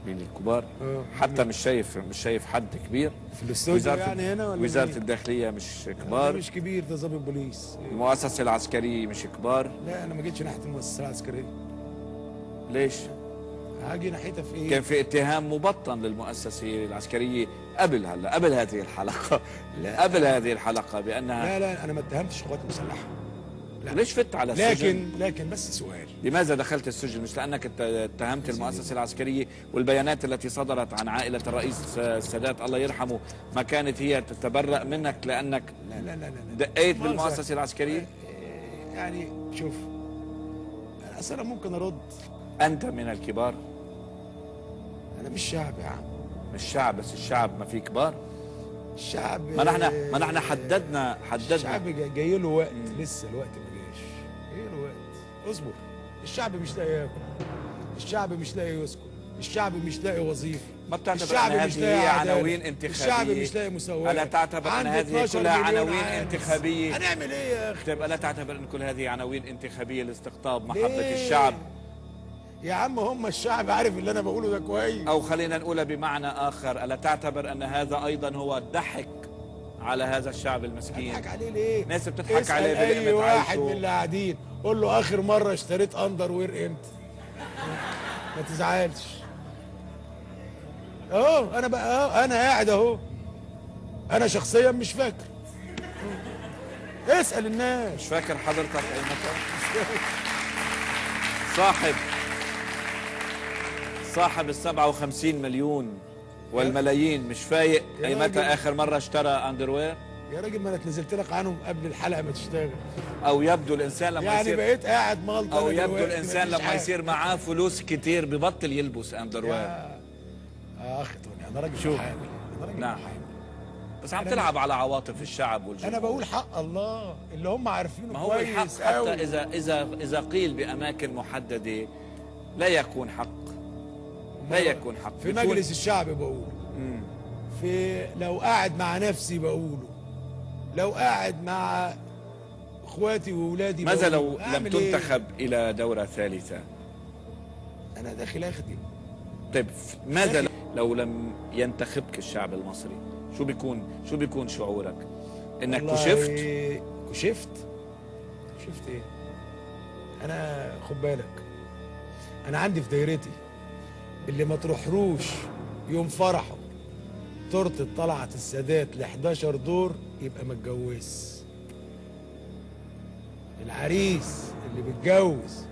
مين الكبار؟ حتى مش شايف حد كبير في الاستوديو يعني هنا ولا وزارة الداخلية مش كبار؟ مش كبير، ده ضابط بوليس. المؤسسة العسكرية مش كبار؟ لا انا ما جيتش ناحية المؤسسة العسكرية. ليش؟ هاجي ناحيتها في ايه؟ كان في اتهام مبطن للمؤسسة العسكرية قبل هذه الحلقة. لا قبل هذه الحلقة بأنها لا انا ما اتهمتش القوات المسلحة. ليش فت على السجن؟ لكن بس سؤال، لماذا دخلت السجن؟ مش لأنك اتهمت المؤسسة العسكرية والبيانات التي صدرت عن عائلة الرئيس السادات الله يرحمه ما كانت هي تتبرأ منك لأنك لا دقيت بالمؤسسة العسكرية؟ يعني شوف، أنا ممكن أرد. أنت من الكبار؟ أنا مش شعب يا عم. مش شعب، بس الشعب ما فيه كبار؟ الشعب ما نحن حددنا الشعب جاي له وقت، لسه الوقت ما جاش، جاي له وقت، اصبر. الشعب مش لاقي ياكل، الشعب مش لاقي يسكن، الشعب مش لاقي وظيفه، ما بتعتبر الشعب أن مش هذه لاقي عناوين عدالة، انتخابية؟ الشعب مش لاقي مساواة. ألا تعتبر أن هذه كلها عناوين انتخابية؟ هنعمل إيه يا أخي؟ طيب ألا تعتبر أن كل هذه عناوين انتخابية لاستقطاب محبة الشعب؟ يا عم هم الشعب عارف اللي أنا بقوله ده كويس. أو خلينا نقولها بمعنى آخر، ألا تعتبر أن هذا أيضا هو الضحك على هذا الشعب المسكين؟ بتضحك عليه ليه؟ ناس بتضحك عليه بقيمة عيشه. أي واحد من عيشه. اللي قاعدين قول له آخر مرة اشتريت أندر وير إمتى؟ ما تزعلش. أهو أنا بقى أنا قاعد أهو. أنا شخصيا مش فاكر. اسأل الناس. مش فاكر حضرتك أيمتى؟ صاحب ال57 مليون والملايين مش فايق أيمتى آخر مرة اشترى أندروير؟ يا راجل ما انا اتنزلت لك عنهم قبل الحلقه ما تشتغل. او يبدو الانسان لما يعني يصير بقيت قاعد مالطا، او يبدو الانسان لما يصير معاه فلوس كتير ببطل يلبس اندروير. اخي توني انا راجل محامي، انا راجل نعم محامي. بس عم تلعب على عواطف الشعب والجمهور. انا بقول حق الله اللي هم عارفينه ما هو كويس الحق حتى أوي. اذا قيل باماكن محدده لا يكون حق، لا يكون حق. في مجلس الشعب بقول، في لو قاعد مع نفسي بقوله، لو قاعد مع اخواتي واولادي ماذا لو لم تنتخب الى دوره ثالثه؟ انا داخل اخدم. طيب ماذا لو لم ينتخبك الشعب المصري؟ شو بيكون شعورك؟ انك كشفت ايه؟ انا خد بالك، انا عندي في دايرتي اللي ما تروحلوش يوم فرحه تورته طلعت السادات ل11 دور يبقى ما اتجوزش. العريس اللي بيتجوز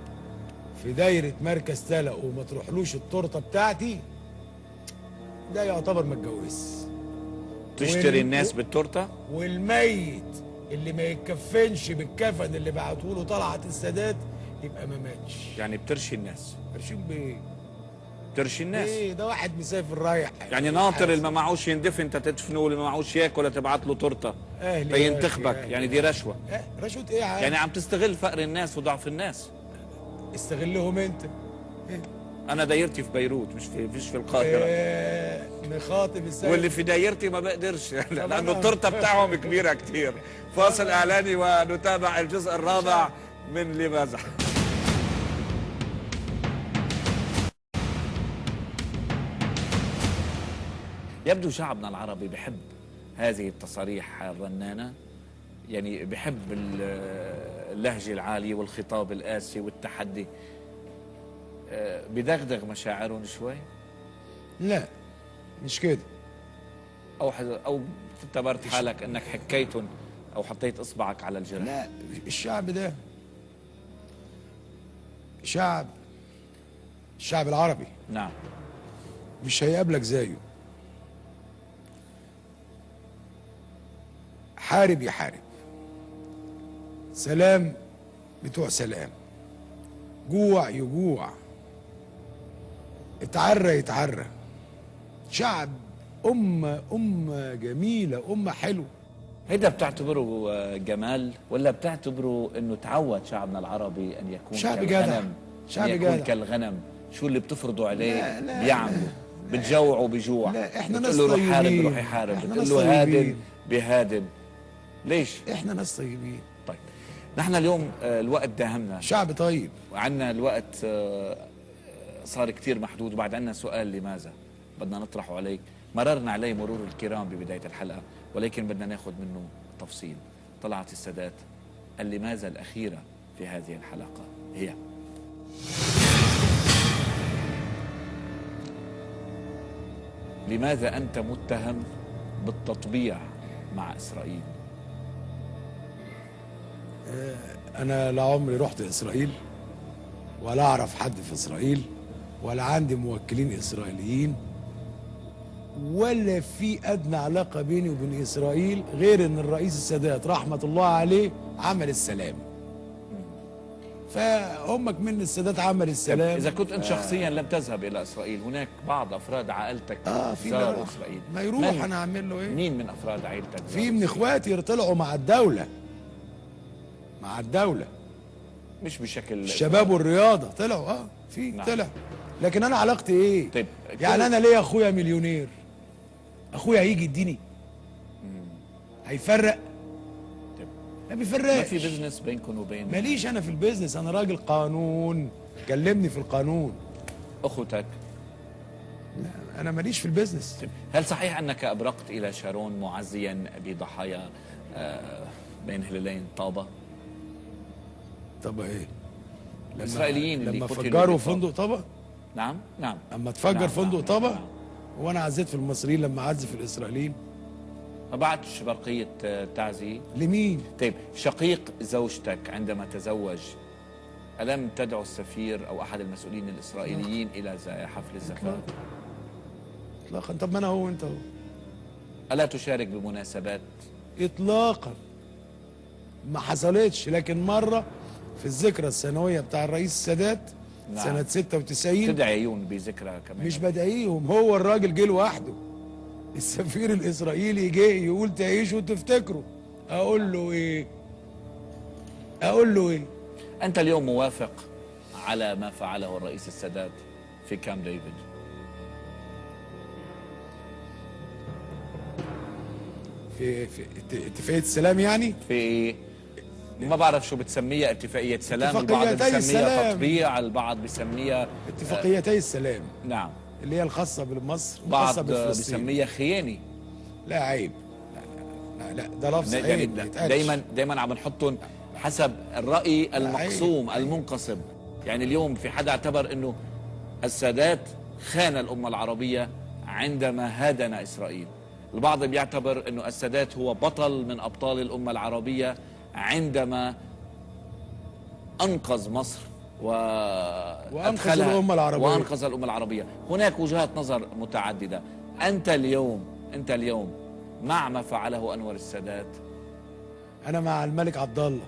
في دايره مركز تلق وما تروحلوش التورته بتاعتي ده يعتبر ما اتجوزش. تشتري الناس بالتورته؟ والميت اللي ما يتكفنش بالكفن اللي بعتوله طلعت السادات يبقى ما ماتش. يعني بترشي الناس؟ برشيم بايه؟ ترشي الناس؟ ايه ده واحد مسافر رايح يعني ناطر اللي ما معوش يندفن انت تدفنه، واللي ما معوش ياكل تبعت له تورته فينتخبك. يعني دي رشوه. رشوه ايه يا عم؟ يعني عم تستغل فقر الناس وضعف الناس. استغلهم انت. انا دايرتي في بيروت مش في القاهره. نخاطب السيد واللي في دايرتي ما بقدرش لانه التورته بتاعهم كبيره كتير. فاصل اعلاني ونتابع الجزء الرابع من لماذا. يبدو شعبنا العربي بحب هذه التصاريح الرنانة، يعني بحب اللهجة العالية والخطاب القاسي والتحدي. بدغدغ مشاعرهم شوي؟ لا مش كده. او اعتبرت حالك انك حكيتهم او حطيت اصبعك على الجرح؟ لا، الشعب ده الشعب العربي نعم مش هيقابلك زيه. حارب يحارب، سلام بتوع سلام، جوع يجوع، اتعرى يتعرى. شعب أمة جميلة، أمة حلوة. هيدا بتعتبره جمال ولا بتعتبره انه تعود شعبنا العربي ان يكون شعب كالغنم؟ شعب أن يكون جدع كالغنم. شو اللي بتفرضوا عليه لا بيعملوا؟ بتجوعوا بجوع. لا احنا ناس بتقول له روح حارب طيبين. بروح يحارب، احنا بتقول ناس له هادن طيبين. بهادن. ليش؟ احنا ناس طيبين. طيب نحن اليوم الوقت داهمنا، شعب طيب. وعندنا الوقت صار كثير محدود. وبعد عندنا سؤال لماذا بدنا نطرحه عليك، مررنا عليه مرور الكرام ببداية الحلقة، ولكن بدنا ناخذ منه تفصيل. طلعت السادات اللماذا الأخيرة في هذه الحلقة هي: لماذا أنت متهم بالتطبيع مع إسرائيل؟ انا لا عمري رحت اسرائيل ولا اعرف حد في اسرائيل ولا عندي موكلين اسرائيليين ولا في ادنى علاقه بيني وبين اسرائيل، غير ان الرئيس السادات رحمه الله عليه عمل السلام. فامك من السادات عمل السلام. إذا كنت أنت شخصيا لم تذهب إلى إسرائيل، هناك بعض أفراد عائلتك في زاروا إسرائيل. ما يروح انا اعمل له ايه؟ مين من أفراد عائلتك؟ في من اخواتي طلعوا مع الدوله، مع الدوله، مش بشكل الشباب والرياضه طلعوا في نعم. طلع. لكن انا علاقتي ايه؟ طيب يعني انا ليا اخويا مليونير، اخويا هيجي يديني؟ هيفرق؟ طيب. ما بيفرقش. ما في بزنس بينكم وبين ماليش انا في البيزنس، انا راجل قانون، كلمني في القانون. أخوتك؟ لا انا ماليش في البيزنس. طيب. هل صحيح أنك أبرقت إلى شارون معزيا بضحايا بين هلالين طابة؟ طب ايه؟ الإسرائيليين اللي لما قتلوا فجروا بطابة. فندق طابة؟ نعم نعم. اما تفجر نعم، فندق نعم، طابة؟ نعم. وانا عزيت في المصريين لما عزي في الاسرائيليين؟ ما بعتش برقية تعزية؟ لمين؟ طيب شقيق زوجتك عندما تزوج ألم تدعو السفير أو أحد المسؤولين الإسرائيليين إلى حفل الزفاف؟ اطلاقا. طب ما انا هو انت هو. ألا تشارك بمناسبات؟ اطلاقا ما حصلتش. لكن مره في الذكرى السنويه بتاع الرئيس السادات نعم. سنه 96 تدعي عيون بذكرى كمان؟ مش بدعيهم، هو الراجل جه لوحده، السفير الاسرائيلي جه يقول تعيشوا وتفتكروا. اقول له ايه؟ اقول له ايه؟ أنت اليوم موافق على ما فعله الرئيس السادات في كامب ديفيد؟ في اتفاقيه السلام يعني؟ في ما بعرف شو بتسميها، اتفاقية سلام، البعض اتفاقيتي بيسميها السلام. تطبيع، البعض بيسميها اتفاقيتي السلام نعم، اللي هي الخاصه بمصر بعض والخاصه بفلسطين. بيسميها خيانة. لا عيب، لا ده لفظ يعني عيب ما يتقالش. دايما عم نحطهم حسب الرأي المقسوم عيب. المنقسم. يعني اليوم في حدا اعتبر انه السادات خان الأمة العربية عندما هادن إسرائيل، البعض بيعتبر انه السادات هو بطل من أبطال الأمة العربية عندما أنقذ مصر وأنقذ الأمة العربية. وأنقذ الأمة العربية. هناك وجهات نظر متعددة. أنت اليوم مع ما فعله أنور السادات؟ انا مع الملك عبد الله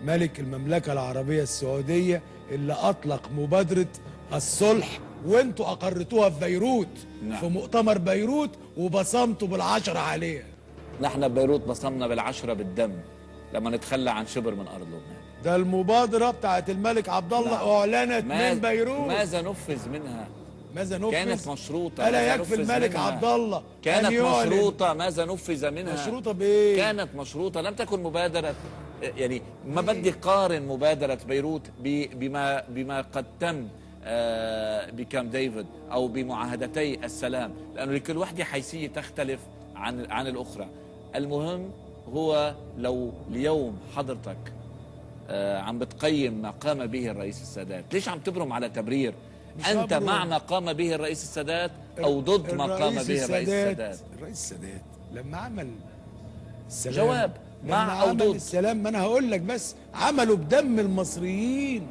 ملك المملكه العربيه السعوديه اللي اطلق مبادره الصلح، وانتوا اقرتوها في بيروت. نعم. في مؤتمر بيروت وبصمتوا بالعشرة عليها. نحن ببيروت بصمنا بالعشرة بالدم لما نتخلى عن شبر من أرض لبنان. ده المبادره بتاعت الملك عبد الله نعم. اعلنت من بيروت. ماذا نفذ منها؟ ماذا نفذ؟ كانت مشروطة. الا ماذا يكفي نفذ الملك منها؟ عبد الله كانت أن يعلن. مشروطة. ماذا نفذ منها؟ مشروطه بايه؟ كانت مشروطة، لم تكن مبادرة. يعني ما بدي قارن مبادرة بيروت بما قد تم بكامب ديفيد أو بمعاهدتي السلام، لأنه لكل وحدة حيثية تختلف عن الأخرى. المهم هو لو اليوم حضرتك عم بتقيم ما قام به الرئيس السادات، ليش عم تبرم على تبرير؟ أنت مع ما قام به الرئيس السادات أو ضد ما قام به الرئيس السادات؟ الرئيس السادات لما عمل السلام، جواب مع لما أو عمل ضد؟ السلام، ما انا هقول لك، بس عملوا بدم المصريين.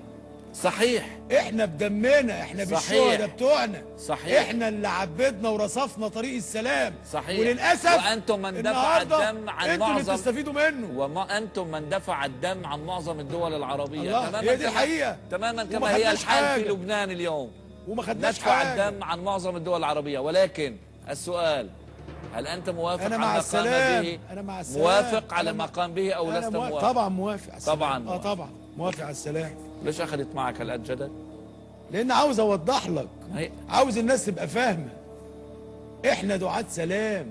صحيح، احنا بدمنا، احنا صحيح. بالشهداء بتوعنا. صحيح. احنا اللي عبدنا ورصفنا طريق السلام. صحيح. وللاسف وأنتم من دفع النهاردة الدم عن انتوا اللي معظم، بتستفيدوا منه. وأنتم من دفع الدم عن معظم الدول العربية. الله، هي دي الحقيقة. تماما وما كما هي خدناش الحال حاجة. في لبنان اليوم. وما خدناش ندفع حاجة. الدم عن معظم الدول العربية. ولكن السؤال، هل أنت موافق أنا على مع ما السلام. قام به؟ أنا مع السلام. موافق على أنا ما قام به أو أنا لست موافق؟ طبعا موافق على السلام. طبعا موافق. طبعا موافق على السلام. ليش أخذت معك هالقد جدل؟ لان عاوز اوضح لك، هي عاوز الناس تبقى فاهمه احنا دعاة سلام.